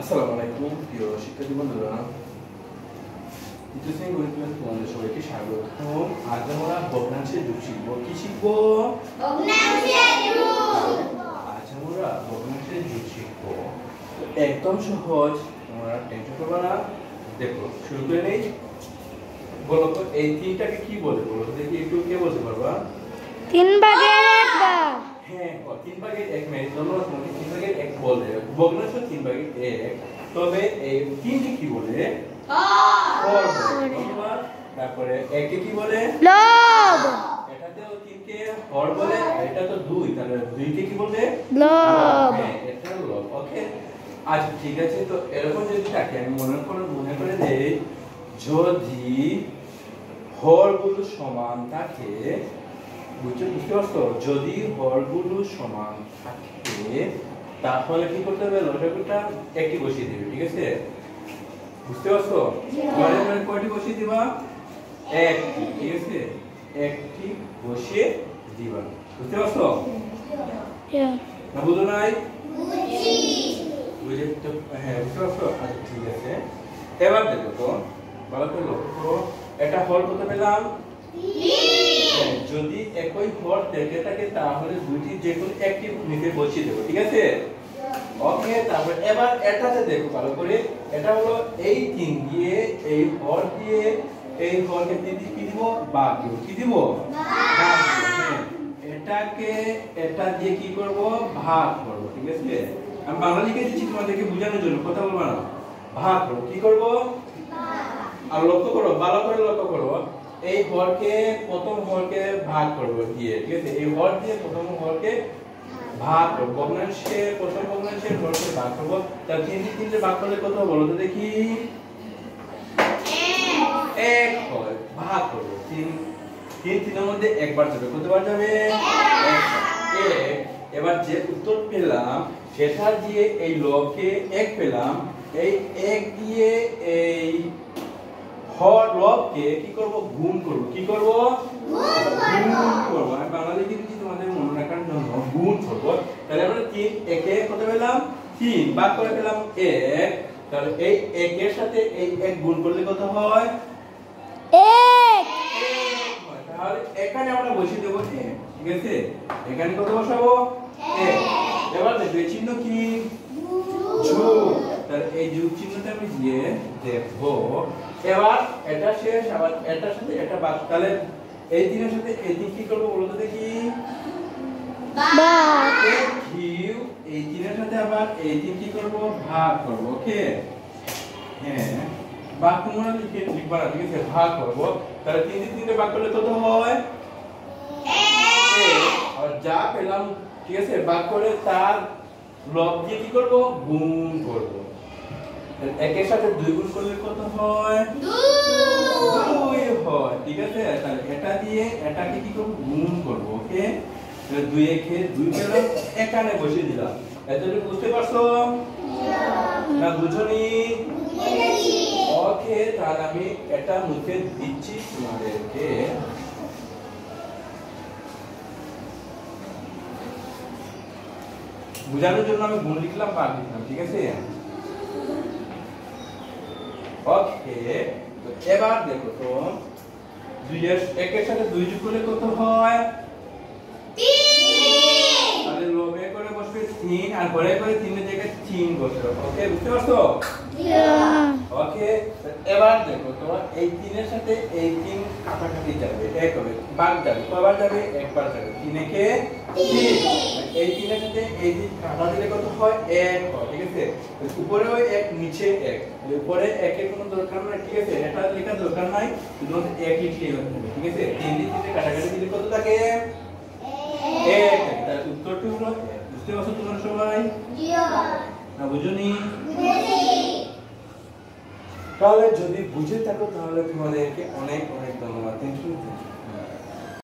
আসসালামু আলাইকুম প্রিয় শিক্ষার্থী বন্ধুরা, তৃতীয় শ্রেণী গণিত ক্লাসে তোমাদের সবাইকে স্বাগতম। আজ আমরা ভগ্নাংশের যুগ শিখব। কি শিখব? আজ আমরা ভগ্নাংশের যুগ শিখব। একদম সহজ, তোমরা টেনশন করবে না। দেখো, শুরু করে নেই। বলো তো এই তিনটাকে কি বলে? বলো তো দেখি, একটু কে বলতে পারবা? 3 ভাগের 1 ভাগ। হ্যাঁ, 3 ভাগের 1 মিনিট। তোমরা তোমাকে 3 ভাগের 1 বলে। ভগ্নাংশ 3 ভাগের 1। তবে এই তিনটি কি বলে? হর বলে। তারপরে একে কি বলে? লব। এটাতেও 3 কে হর বলে, এটা তো 2, তাহলে 2 কে কি বলে? লব। হ্যাঁ, এটা লব। ওকে, আচ্ছা ঠিক আছে। তো এরকম যদি থাকে, আমি মনে করে দেই, যদি হরগুলো সমান থাকে, বুঝতে পারছো? যদি হরগুলো সমান থাকে তাহলে কি করতে হবে? লসাগুটা একটি বসিয়ে দিবে। ঠিক আছে, বুঝতে পারছো? মানে কয়টি বসিয়ে দিবা? একটি। ঠিক আছে, একটি বসিয়ে দিবা। বুঝতে পারছো না? বুঝো নাই? বুঝে তো? হ্যাঁ, বুঝতে পারছো। আচ্ছা ঠিক আছে, এবার দেখো তো ভালো করে লক্ষ্য করো। এটা হর কত পেলাম? যদি একই হর থেকে থাকে তাহলে দুইটি যে কোনো একটি নিচে বসিয়ে দেব। ঠিক আছে, ওকে। তারপর এবার এটাতে দেখো ভালো করে। এটা হলো এই 3 দিয়ে এই হর দিয়ে এই হরকে 3 দিয়ে কি দিব? ভাগ দিব। কি দিব? ভাগ দিব। হ্যাঁ, এটাকে এটা দিয়ে কি করব? ভাগ করব। ঠিক আছে, আমি বাংলা লিখে দিচ্ছি তোমাদেরকে বোঝানোর জন্য, কথা বলবা না। ভাগ করব। কি করব? আর লক্ষ্য করো, ভালো করে লক্ষ্য করো। এই হরকে প্রথম হরকে ভাগ করব দিয়ে। ঠিক আছে, এই হর দিয়ে প্রথম হরকে ভাগ করব। ভগ্নাংশে প্রথম ভগ্নাংশের হরকে ভাগ করব। তাহলে 3 দিয়ে 3 দিয়ে ভাগ করলে কত বলো তো দেখি? 1 হয়। ভাগ করব। 3 এর মধ্যে একবার যাবে। কতবার যাবে? 1। এবার যে উত্তর পেলাম সেটা দিয়ে এই লবকে 1 পেলাম। এই 1 দিয়ে এই হর লবকে কি করব? গুণ করব। কি করব? গুণ করব। আমি বাংলা লিখে দিচ্ছি তোমাদের মনে রাখার জন্য, গুণ করব। তাহলে আমরা 3 একে কত পেলাম? 3 ভাগ করে পেলাম 1। তাহলে এই 1 এর সাথে এই 1 গুণ করলে কত হয়? 1 হয়। তাহলে এখানে আমরা বসিয়ে দেব 1। ঠিক আছে, এখানে কত বসাবো? 1। এবার দেখো এই চিহ্ন কি? যোগ। তাহলে এই যোগ চিহ্নটা আমি দিয়ে দেব। এবার এটা শেষ, আবার এটার সাথে এটা ভাগ। তাহলে এই 3 এর সাথে এই 3 কি করব বলো তো দেখি? ভাগ। এই 3 এর সাথে আবার এই 3 কি করব? ভাগ করব। ওকে, হ্যাঁ, ভাগ তোমরা লিখবা না। ঠিক আছে, ভাগ করব। তাহলে 3 দিয়ে 3 কে ভাগ করলে কত হয়? 1। আর যা পেলাম, ঠিক আছে, ভাগ করে তার লব দিয়ে কি করব? গুণ করব। একের সাথে 2 গুণ করলে কত হয়? 2 হয়। ঠিক আছে, তাহলে এটা দিয়ে এটাকে কি করব? গুণ করব। ওকে, তাহলে 2 একে 2 পেলাম, এখানে বসিয়ে দিলাম। এতটুকু বুঝতে পারছো না? বুঝোনি? ওকে, তাহলে আমি এটা মুছে দিচ্ছি তোমাদেরকে। বুঝানোর জন্য আমি গুণ লিখলাম, ভাগ লিখলাম। ঠিক আছে, ওকে। তো এবার দেখো তো 2 এর 1 এর সাথে 2 যোগ করলে কত হয়? 3। তাহলে লবে করে বসবে 3, আর ঘরে করে 3 এর জায়গায় 3 বসবে। ওকে, বুঝতে পারছো? ওকে, এবার দেখো তো এই 3 এর সাথে এই 3 কাটাকাটি যাবে, 1 হবে। ভাগ যাবে, কয়বার যাবে? একবার যাবে। 3 একে 3। এই 3 এর সাথে এই 3 কাটা দিলে কত হয়? 1 হয়। ঠিক আছে, উপরেও 1 নিচে 1। উপরে 1 এর কোনো দরকার নাই। ঠিক আছে, এটা লেখার দরকার নাই, শুধুমাত্র 1 লিখলেই হবে। ঠিক আছে, 3 দিয়ে 3 কাটাকাটি দিলে কত থাকে? 1 থাকে। তাহলে উত্তরটি হলো 1। বুঝতে পারছো তোমরা সবাই? না বুঝুনি? তাহলে যদি বুঝে থাকো তাহলে তোমাদেরকে অনেক অনেক ধন্যবাদ। Thank you.